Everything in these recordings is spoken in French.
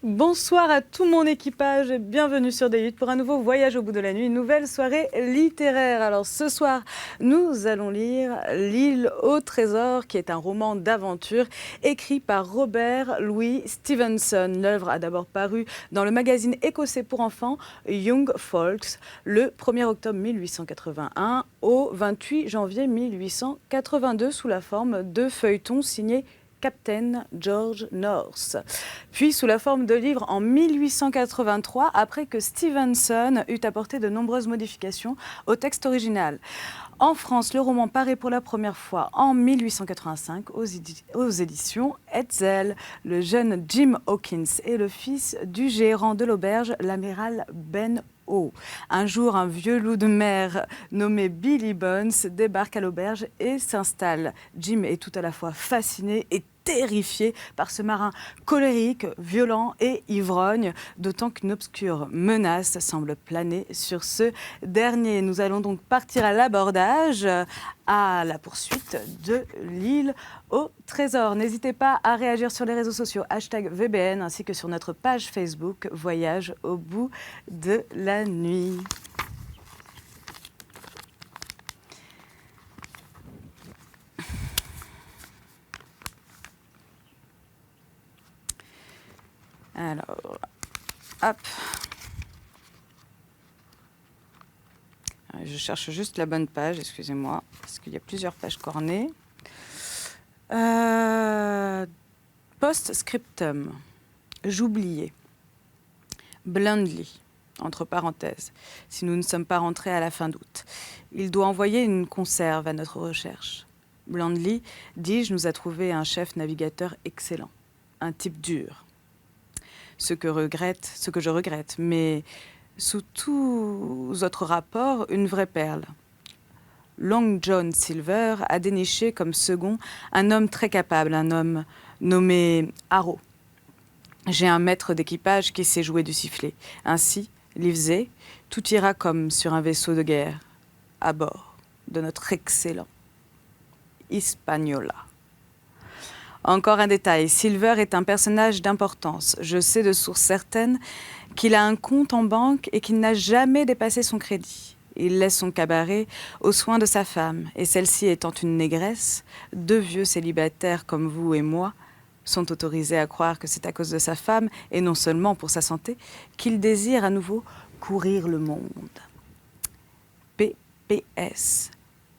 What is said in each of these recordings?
Bonsoir à tout mon équipage et bienvenue sur Des 8 pour un nouveau voyage au bout de la nuit, une nouvelle soirée littéraire. Alors ce soir, nous allons lire L'île au trésor, qui est un roman d'aventure écrit par Robert Louis Stevenson. L'œuvre a d'abord paru dans le magazine écossais pour enfants Young Folks le 1er octobre 1881 au 28 janvier 1882 sous la forme de feuilleton signé Captain George North, puis sous la forme de livre en 1883, après que Stevenson eut apporté de nombreuses modifications au texte original. En France, le roman paraît pour la première fois en 1885 aux éditions Hetzel. Le jeune Jim Hawkins est le fils du gérant de l'auberge, l'amiral Ben O. Un jour, un vieux loup de mer nommé Billy Bones débarque à l'auberge et s'installe. Jim est tout à la fois fasciné et terrifié par ce marin colérique, violent et ivrogne, d'autant qu'une obscure menace semble planer sur ce dernier. Nous allons donc partir à l'abordage, à la poursuite de l'île au trésor. N'hésitez pas à réagir sur les réseaux sociaux #VBN ainsi que sur notre page Facebook Voyage au bout de la nuit. Alors, hop. Je cherche juste la bonne page, excusez-moi, parce qu'il y a plusieurs pages cornées. Post-scriptum. J'oubliais. Blundly, entre parenthèses, si nous ne sommes pas rentrés à la fin d'août. Il doit envoyer une conserve à notre recherche. Blundly, dis-je, nous a trouvé un chef navigateur excellent, un type dur. Ce que je regrette, mais sous tous autres rapports, une vraie perle. Long John Silver a déniché comme second un homme très capable, un homme nommé Harrow. J'ai un maître d'équipage qui sait jouer du sifflet. Ainsi, Livesey, tout ira comme sur un vaisseau de guerre, à bord de notre excellent Hispaniola. Encore un détail, Silver est un personnage d'importance. Je sais de sources certaines qu'il a un compte en banque et qu'il n'a jamais dépassé son crédit. Il laisse son cabaret aux soins de sa femme, et celle-ci étant une négresse, deux vieux célibataires comme vous et moi sont autorisés à croire que c'est à cause de sa femme, et non seulement pour sa santé, qu'il désire à nouveau courir le monde. PPS.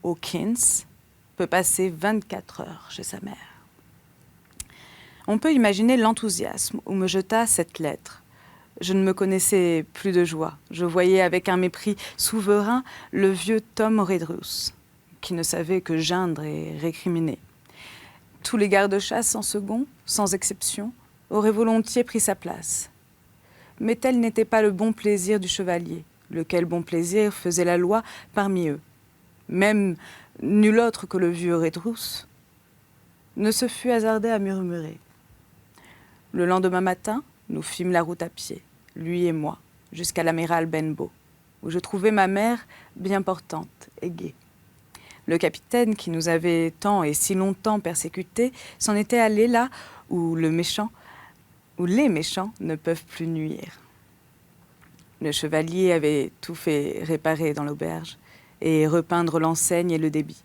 Hawkins peut passer 24 heures chez sa mère. On peut imaginer l'enthousiasme où me jeta cette lettre. Je ne me connaissais plus de joie. Je voyais avec un mépris souverain le vieux Tom Redruce, qui ne savait que geindre et récriminer. Tous les gardes-chasse en second, sans exception, auraient volontiers pris sa place. Mais tel n'était pas le bon plaisir du chevalier, lequel bon plaisir faisait la loi parmi eux. Même nul autre que le vieux Redruce ne se fut hasardé à murmurer. Le lendemain matin, nous fîmes la route à pied, lui et moi, jusqu'à l'amiral Benbow, où je trouvai ma mère bien portante et gaie. Le capitaine, qui nous avait tant et si longtemps persécutés, s'en était allé là où les méchants ne peuvent plus nuire. Le chevalier avait tout fait réparer dans l'auberge et repeindre l'enseigne et le débit,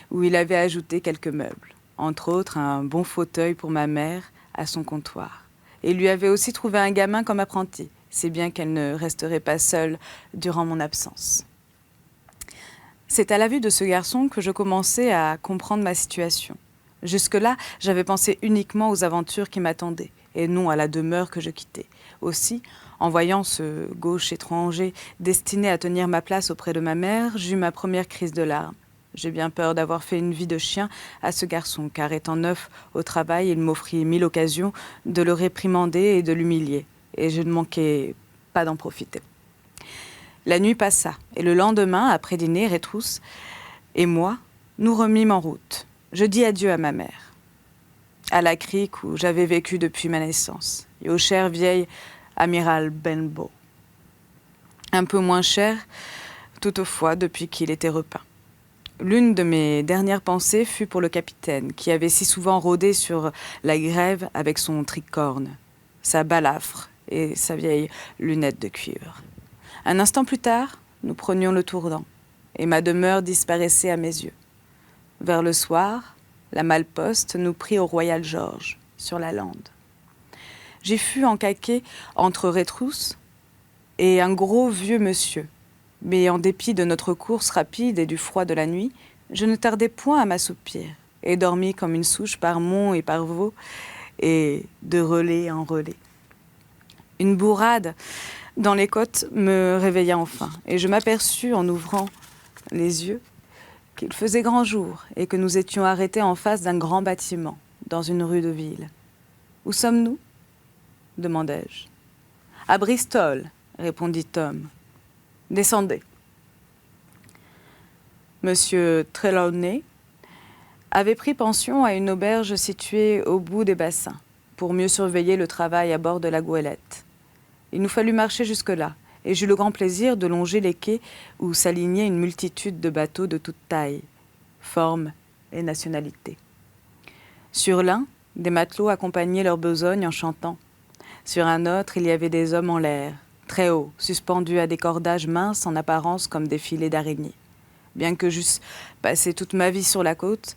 où il avait ajouté quelques meubles, entre autres un bon fauteuil pour ma mère à son comptoir. Et lui avait aussi trouvé un gamin comme apprenti, si bien qu'elle ne resterait pas seule durant mon absence. C'est à la vue de ce garçon que je commençais à comprendre ma situation. Jusque-là, j'avais pensé uniquement aux aventures qui m'attendaient, et non à la demeure que je quittais. Aussi, en voyant ce gauche étranger destiné à tenir ma place auprès de ma mère, j'eus ma première crise de larmes. J'ai bien peur d'avoir fait une vie de chien à ce garçon, car étant neuf au travail, il m'offrit 1000 occasions de le réprimander et de l'humilier, et je ne manquais pas d'en profiter. La nuit passa, et le lendemain, après dîner, Redruce et moi, nous remîmes en route. Je dis adieu à ma mère, à la crique où j'avais vécu depuis ma naissance, et au cher vieil amiral Benbow. Un peu moins cher, toutefois, depuis qu'il était repeint. L'une de mes dernières pensées fut pour le capitaine, qui avait si souvent rôdé sur la grève avec son tricorne. sa balafre et sa vieille lunette de cuivre. Un instant plus tard, nous prenions le tournant, et ma demeure disparaissait à mes yeux. Vers le soir, la malle-poste nous prit au Royal George, sur la lande. J'y fus encaqué entre Rétrousse et un gros vieux monsieur, mais en dépit de notre course rapide et du froid de la nuit, je ne tardai point à m'assoupir, et dormis comme une souche par monts et par vaux, et de relais en relais. Une bourrade dans les côtes me réveilla enfin, et je m'aperçus en ouvrant les yeux qu'il faisait grand jour et que nous étions arrêtés en face d'un grand bâtiment, dans une rue de ville. « Où sommes-nous » demandai-je. « À Bristol » répondit Tom. « Descendez. » Monsieur Trelawney avait pris pension à une auberge située au bout des bassins, pour mieux surveiller le travail à bord de la goélette. Il nous fallut marcher jusque-là, et j'eus le grand plaisir de longer les quais où s'alignaient une multitude de bateaux de toute taille, forme et nationalité. Sur l'un, des matelots accompagnaient leur besogne en chantant. Sur un autre, il y avait des hommes en l'air, très hauts, suspendus à des cordages minces en apparence comme des filets d'araignées. Bien que j'eusse passé toute ma vie sur la côte,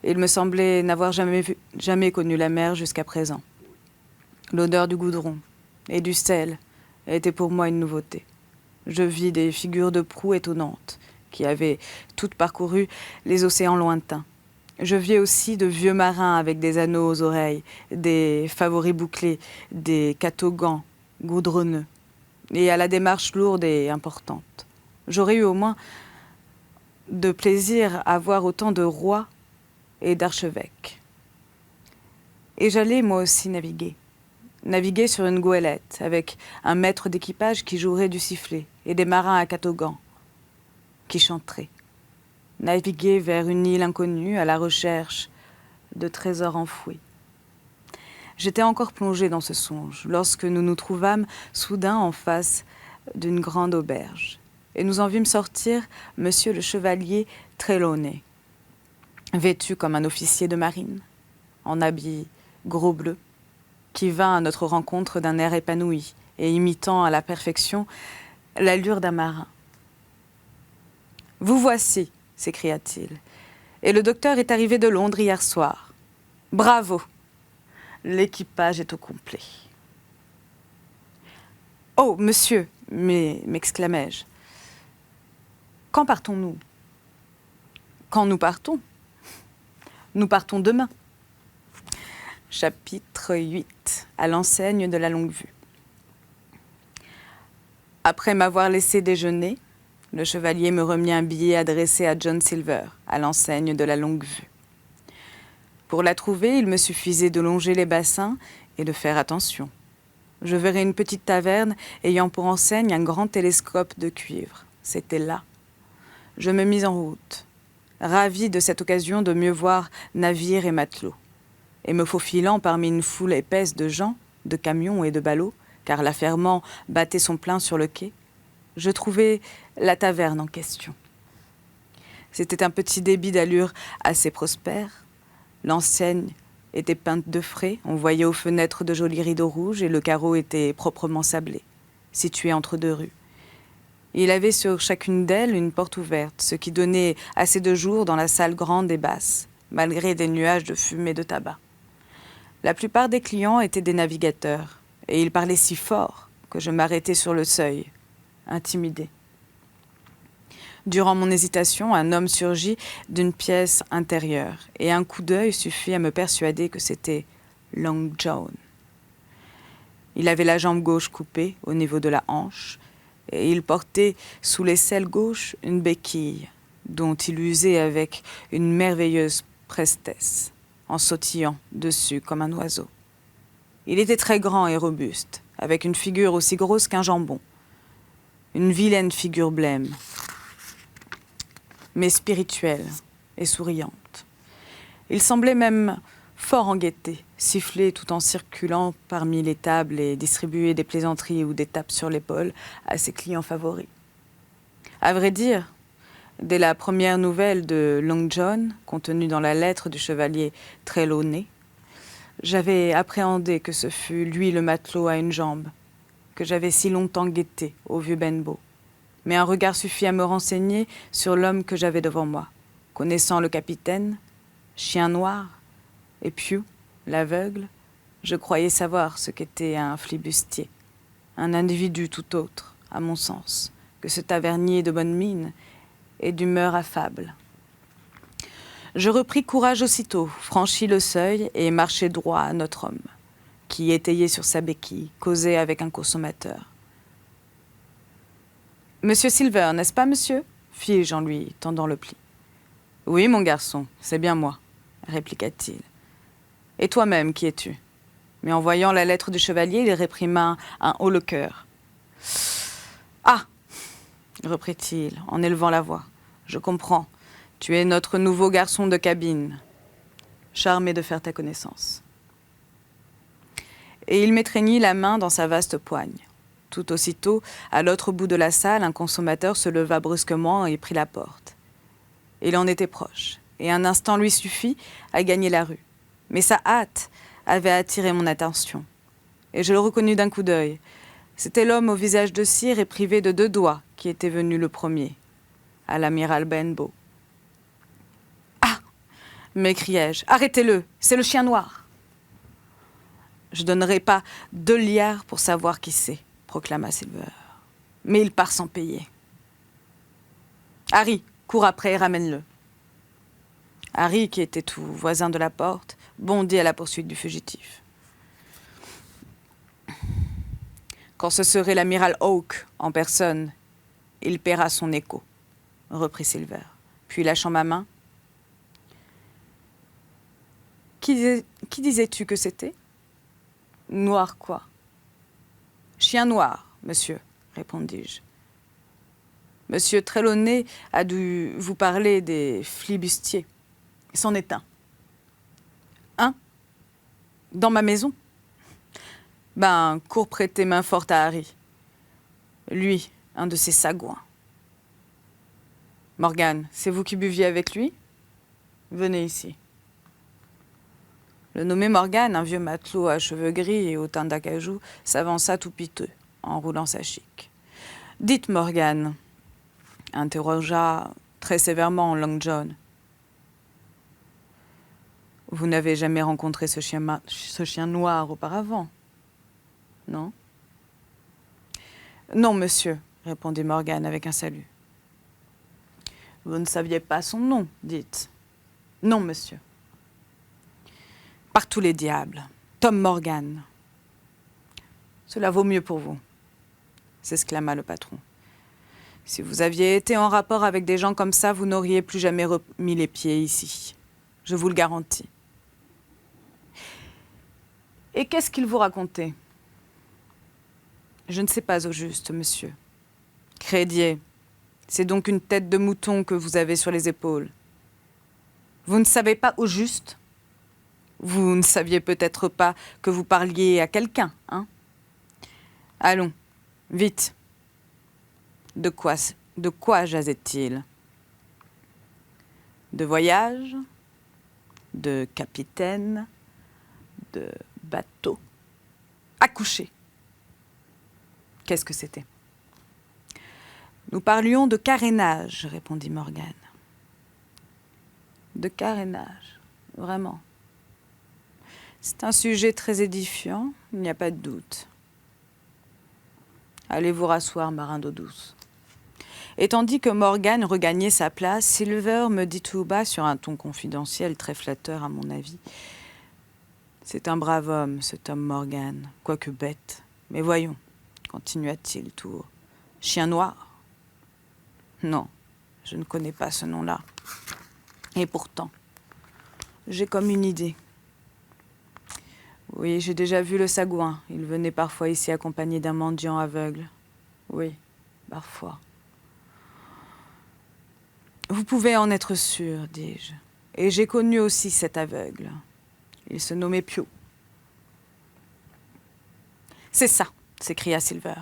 il me semblait n'avoir jamais connu la mer jusqu'à présent. L'odeur du goudron et du sel était pour moi une nouveauté. Je vis des figures de proue étonnantes qui avaient toutes parcouru les océans lointains. Je vis aussi de vieux marins avec des anneaux aux oreilles, des favoris bouclés, des catogans goudronneux, et à la démarche lourde et importante. J'aurais eu au moins de plaisir à voir autant de rois et d'archevêques. Et j'allais moi aussi naviguer sur une goélette avec un maître d'équipage qui jouerait du sifflet et des marins à catogans qui chanteraient. Naviguer vers une île inconnue à la recherche de trésors enfouis. J'étais encore plongé dans ce songe lorsque nous nous trouvâmes soudain en face d'une grande auberge et nous en vîmes sortir monsieur le chevalier Trelawney, vêtu comme un officier de marine, en habit gros bleu, qui vint à notre rencontre d'un air épanoui et imitant à la perfection l'allure d'un marin. « Vous voici !» s'écria-t-il. « Et le docteur est arrivé de Londres hier soir. Bravo! L'équipage est au complet. »« Oh, monsieur !» m'exclamai-je. « Quand partons-nous ?»« Quand nous partons ? Nous partons demain. » Chapitre 8. À l'enseigne de la longue-vue. Après m'avoir laissé déjeuner, le chevalier me remit un billet adressé à John Silver, à l'enseigne de la longue-vue. Pour la trouver, il me suffisait de longer les bassins et de faire attention. Je verrais une petite taverne ayant pour enseigne un grand télescope de cuivre. C'était là. Je me mis en route, ravi de cette occasion de mieux voir navires et matelots. Et me faufilant parmi une foule épaisse de gens, de camions et de ballots, car l'affairement battait son plein sur le quai, je trouvai la taverne en question. C'était un petit débit d'allure assez prospère. L'enseigne était peinte de frais, on voyait aux fenêtres de jolis rideaux rouges et le carreau était proprement sablé, situé entre deux rues. Il avait sur chacune d'elles une porte ouverte, ce qui donnait assez de jour dans la salle grande et basse, malgré des nuages de fumée de tabac. La plupart des clients étaient des navigateurs, et ils parlaient si fort que je m'arrêtai sur le seuil, intimidé. Durant mon hésitation, un homme surgit d'une pièce intérieure, et un coup d'œil suffit à me persuader que c'était Long John. Il avait la jambe gauche coupée au niveau de la hanche, et il portait sous l'aisselle gauche une béquille, dont il usait avec une merveilleuse prestesse, en sautillant dessus comme un oiseau. Il était très grand et robuste, avec une figure aussi grosse qu'un jambon. Une vilaine figure blême, mais spirituelle et souriante. Il semblait même fort en gaieté, siffler tout en circulant parmi les tables et distribuer des plaisanteries ou des tapes sur l'épaule à ses clients favoris. À vrai dire, dès la première nouvelle de Long John, contenue dans la lettre du chevalier Trelawney, J'avais appréhendé que ce fût lui le matelot à une jambe, que j'avais si longtemps guetté au vieux Benbow. Mais un regard suffit à me renseigner sur l'homme que j'avais devant moi. Connaissant le capitaine, Chien Noir, et Pew, l'aveugle, je croyais savoir ce qu'était un flibustier, un individu tout autre, à mon sens, que ce tavernier de bonne mine et d'humeur affable. Je repris courage aussitôt, franchis le seuil et marchai droit à notre homme, qui, étayé sur sa béquille, causait avec un consommateur. « Monsieur Silver, n'est-ce pas, monsieur ?» fis-je en lui tendant le pli. « Oui, mon garçon, c'est bien moi, » répliqua-t-il. « Et toi-même, qui es-tu » Mais en voyant la lettre du chevalier, il réprima un haut le cœur. « Ah !» reprit-il, en élevant la voix. « Je comprends. Tu es notre nouveau garçon de cabine. Charmé de faire ta connaissance. » Et il m'étreignit la main dans sa vaste poigne. Tout aussitôt, à l'autre bout de la salle, un consommateur se leva brusquement et prit la porte. Il en était proche, et un instant lui suffit à gagner la rue. Mais sa hâte avait attiré mon attention, et je le reconnus d'un coup d'œil. C'était l'homme au visage de cire et privé de 2 doigts qui était venu le premier, à l'amiral Benbow. « Ah !» m'écriai-je. « Arrêtez-le, c'est le Chien Noir !»« Je donnerai pas 2 liards pour savoir qui c'est, » proclama Silver. « Mais il part sans payer. »« Harry, cours après et ramène-le. » Harry, qui était tout voisin de la porte, bondit à la poursuite du fugitif. « Quand ce serait l'amiral Hawke en personne, il paiera son écho, » reprit Silver. Puis, lâchant ma main, « Qui disais-tu que c'était ?»« Noir quoi ?»« Chien Noir, monsieur, » répondis-je. « Monsieur Trelawney a dû vous parler des flibustiers. C'en est un. »« Un ? Dans ma maison ? » ?»« Ben, cours prêter main forte à Harry. Lui, un de ces sagouins. »« Morgan, c'est vous qui buviez avec lui ? Venez ici. » Le nommé Morgan, un vieux matelot à cheveux gris et au teint d'acajou, s'avança tout piteux, en roulant sa chique. « Dites, Morgan, » interrogea très sévèrement Long John. « Vous n'avez jamais rencontré ce chien noir auparavant, non ?»« Non, monsieur, » répondit Morgan avec un salut. « Vous ne saviez pas son nom, dites. »« Non, monsieur. » « Par tous les diables, Tom Morgan. »« Cela vaut mieux pour vous, » s'exclama le patron. « Si vous aviez été en rapport avec des gens comme ça, vous n'auriez plus jamais remis les pieds ici. Je vous le garantis. »« Et qu'est-ce qu'il vous racontait ?»« Je ne sais pas au juste, monsieur. »« Crédier, c'est donc une tête de mouton que vous avez sur les épaules. Vous ne savez pas au juste ? Vous ne saviez peut-être pas que vous parliez à quelqu'un, hein ? Allons, vite. De quoi jasait-il ? De voyage ? De capitaine ? De bateau ? Accoucher. Qu'est-ce que c'était ? Nous parlions de carénage, répondit Morgan. De carénage, vraiment. C'est un sujet très édifiant, il n'y a pas de doute. Allez vous rasseoir, marin d'eau douce. Et tandis que Morgan regagnait sa place, Silver me dit tout bas sur un ton confidentiel, très flatteur à mon avis. C'est un brave homme, ce Tom Morgan, quoique bête. Mais voyons, continua-t-il tout haut. Chien Noir ? Non, je ne connais pas ce nom-là. Et pourtant, j'ai comme une idée. Oui, j'ai déjà vu le sagouin. Il venait parfois ici accompagné d'un mendiant aveugle. Oui, parfois. Vous pouvez en être sûr, dis-je. Et j'ai connu aussi cet aveugle. Il se nommait Pew. C'est ça, s'écria Silver,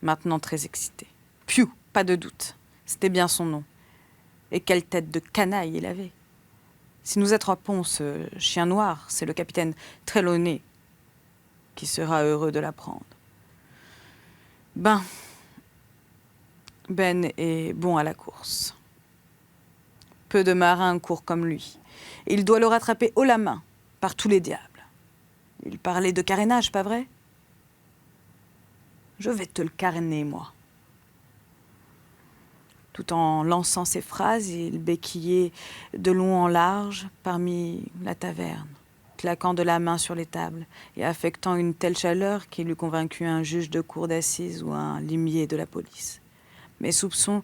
maintenant très excité. Pew, pas de doute. C'était bien son nom. Et quelle tête de canaille il avait. Si nous attrapons ce chien noir, c'est le capitaine Trelawney qui sera heureux de l'apprendre. Ben est bon à la course. Peu de marins courent comme lui. Il doit le rattraper haut la main, par tous les diables. Il parlait de carénage, pas vrai? Je vais te le caréner, moi. Tout en lançant ses phrases, il béquillait de long en large parmi la taverne, claquant de la main sur les tables et affectant une telle chaleur qu'il eût convaincu un juge de cour d'assises ou un limier de la police. Mes soupçons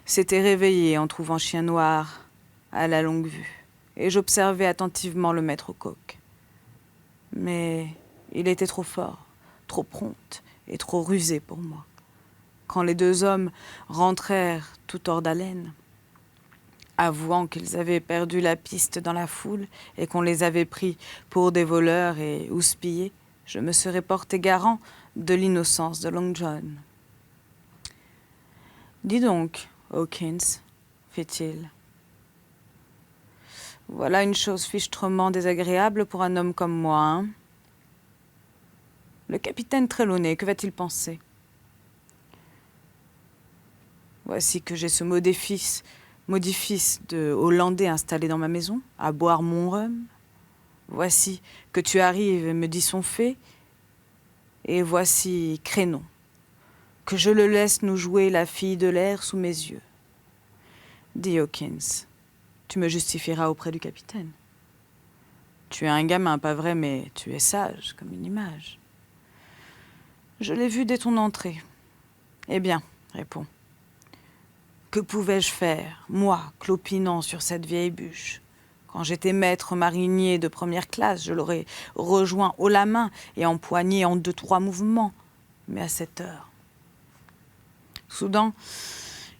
s'étaient réveillés en trouvant Chien Noir à la longue vue, et j'observais attentivement le maître coq. Mais il était trop fort, trop prompt et trop rusé pour moi. Quand les deux hommes rentrèrent tout hors d'haleine, avouant qu'ils avaient perdu la piste dans la foule et qu'on les avait pris pour des voleurs et houspillés, je me serais porté garant de l'innocence de Long John. « Dis donc, Hawkins, fit-il, voilà une chose fichtrement désagréable pour un homme comme moi, hein? Le capitaine Trelawney, que va-t-il penser? Voici que j'ai ce modifice de Hollandais installé dans ma maison, à boire mon rhum. Voici que tu arrives et me dis son fait. Et voici Crénon, que je le laisse nous jouer la fille de l'air sous mes yeux. Dis, Hawkins, tu me justifieras auprès du capitaine. Tu es un gamin, pas vrai, mais tu es sage comme une image. Je l'ai vu dès ton entrée. Eh bien, réponds. Que pouvais-je faire, moi, clopinant sur cette vieille bûche? Quand j'étais maître marinier de première classe, je l'aurais rejoint haut la main et empoigné en 2-3 mouvements. Mais à cette heure... Soudain,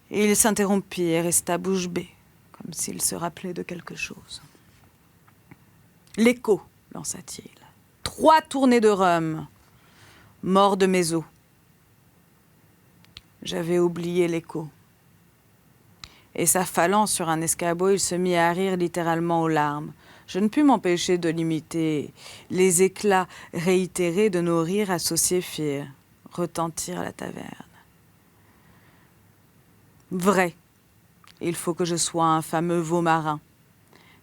il s'interrompit et resta bouche bée, comme s'il se rappelait de quelque chose. L'écho, lança-t-il. 3 tournées de rhum. Mort de mes os. J'avais oublié l'écho. Et s'affalant sur un escabeau, il se mit à rire littéralement aux larmes. Je ne pus m'empêcher de l'imiter. Les éclats réitérés de nos rires associés firent retentir la taverne. Vrai, il faut que je sois un fameux veau marin,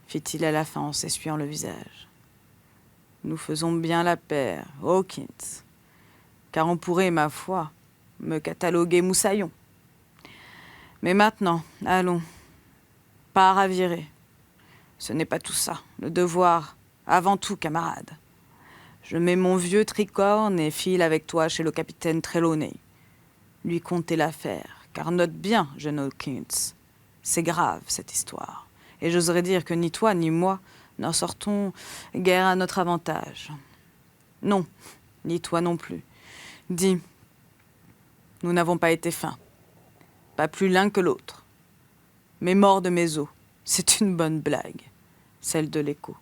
fit-il à la fin en s'essuyant le visage. Nous faisons bien la paire, Hawkins, car on pourrait, ma foi, me cataloguer moussaillon. Mais maintenant, allons, pas à ravirer. Ce n'est pas tout ça, le devoir, avant tout, camarade. Je mets mon vieux tricorne et file avec toi chez le capitaine Trelawney. Lui conter l'affaire, car note bien, jeune Hawkins, c'est grave cette histoire. Et j'oserais dire que ni toi ni moi n'en sortons guère à notre avantage. Non, ni toi non plus. Dis, nous n'avons pas été fins. Pas plus l'un que l'autre. Mais mort de mes os, c'est une bonne blague, celle de l'écho.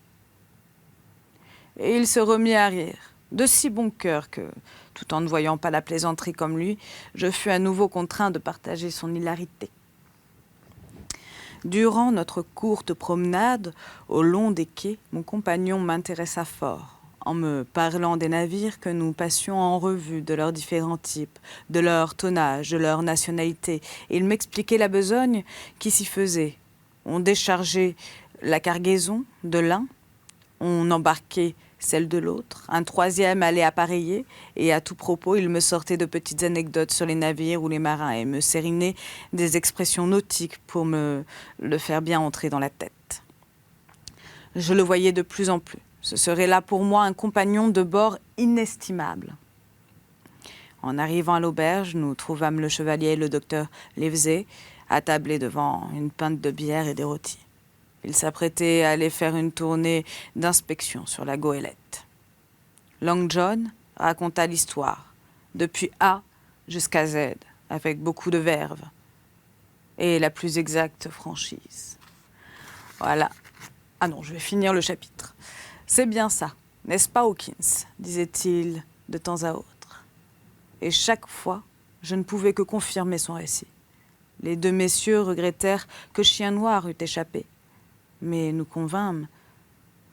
Et il se remit à rire, de si bon cœur que, tout en ne voyant pas la plaisanterie comme lui, je fus à nouveau contraint de partager son hilarité. Durant notre courte promenade au long des quais, mon compagnon m'intéressa fort, en me parlant des navires que nous passions en revue, de leurs différents types, de leur tonnage, de leur nationalité. Il m'expliquait la besogne qui s'y faisait. On déchargeait la cargaison de l'un, on embarquait celle de l'autre, un troisième allait appareiller, et à tout propos, il me sortait de petites anecdotes sur les navires ou les marins et me sérinait des expressions nautiques pour me le faire bien entrer dans la tête. Je le voyais de plus en plus. Ce serait là pour moi un compagnon de bord inestimable. En arrivant à l'auberge, nous trouvâmes le chevalier et le docteur Livesey attablés devant une pinte de bière et des rôtis. Ils s'apprêtaient à aller faire une tournée d'inspection sur la goélette. Long John raconta l'histoire, depuis A jusqu'à Z, avec beaucoup de verve et la plus exacte franchise. Voilà. Ah non, je vais finir le chapitre. C'est bien ça, n'est-ce pas, Hawkins, disait-il de temps à autre. Et chaque fois, je ne pouvais que confirmer son récit. Les deux messieurs regrettèrent que Chien Noir eût échappé. mais nous convînmes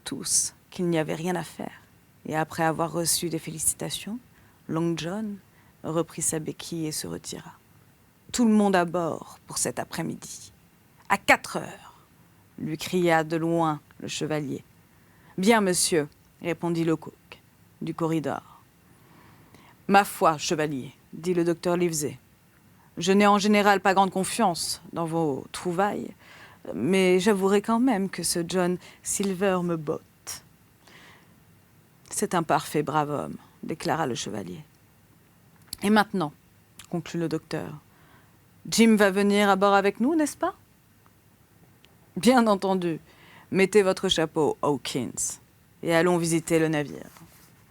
tous qu'il n'y avait rien à faire. Et après avoir reçu des félicitations, Long John reprit sa béquille et se retira. Tout le monde à bord pour cet après-midi. À 4 heures, lui cria de loin le chevalier. Bien, monsieur, répondit le cook du corridor. Ma foi, chevalier, dit le docteur Livesey. Je n'ai en général pas grande confiance dans vos trouvailles, mais j'avouerai quand même que ce John Silver me botte. C'est un parfait brave homme, déclara le chevalier. Et maintenant, conclut le docteur, Jim va venir à bord avec nous, n'est-ce pas? Bien entendu. Mettez votre chapeau, Hawkins, et allons visiter le navire.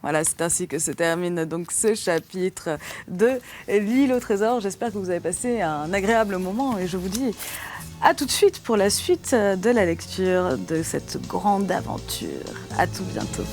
Voilà, c'est ainsi que se termine donc ce chapitre de L'île au trésor. J'espère que vous avez passé un agréable moment et je vous dis à tout de suite pour la suite de la lecture de cette grande aventure. À tout bientôt.